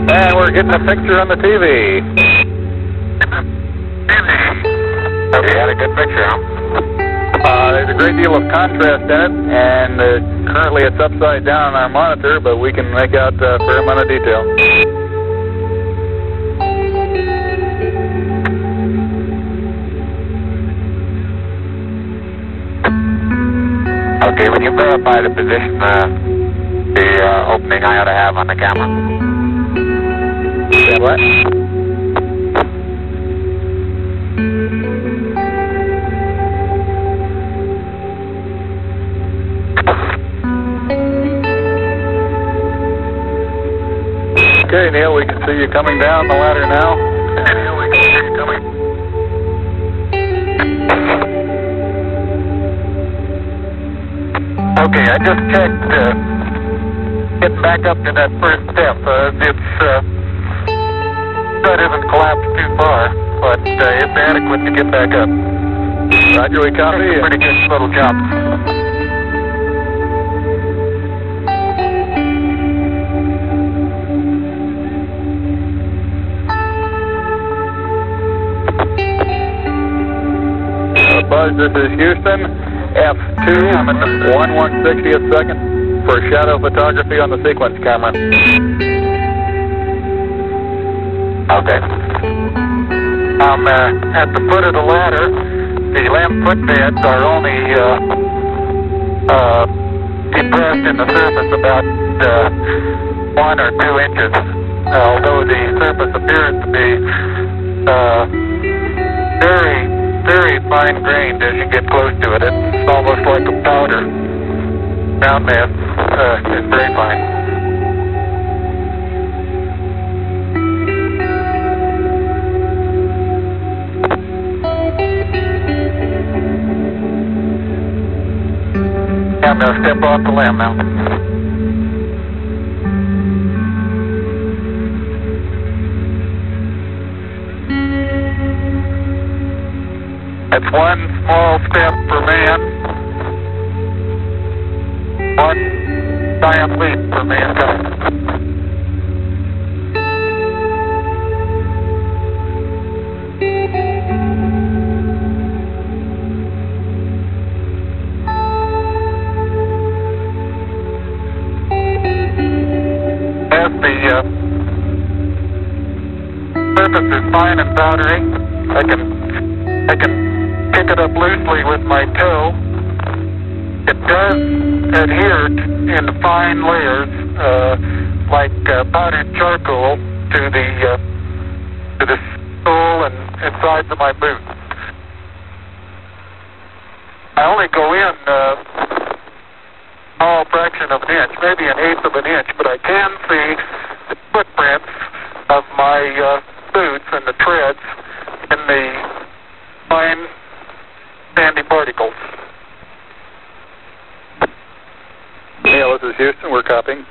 And we're getting a picture on the TV. Okay, you had a good picture, huh? There's a great deal of contrast in it, and currently it's upside down on our monitor, but we can make out a fair amount of detail. Okay, when you verify the position, the opening I ought to have on the camera. What? Okay, Neil, we can see you coming down the ladder now. Neil, we can see you coming. Okay, I just checked, getting back up to that first step. That isn't collapsed too far, but it's adequate to get back up. Roger, we copy. Pretty good little jump. Buzz, this is Houston, F2, I'm at the 1/160th second for shadow photography on the sequence camera. Okay. I'm at the foot of the ladder. The limb footbeds are only depressed in the surface about 1 or 2 inches, although the surface appears to be very, very fine-grained as you get close to it. It's almost like a powder. Ground mass is very fine. I'm going to step off the limb now. That's one small step for man, one giant leap for mankind. As the surface is fine and powdery, I can pick it up loosely with my toe. It does adhere in fine layers, like powdered charcoal, to the sole and sides of my boot. I only go in a small fraction of an inch, maybe an eighth of an inch, but I can see the footprints of my boots and the treads in the fine sandy particles. Neil, this is Houston, we're copying.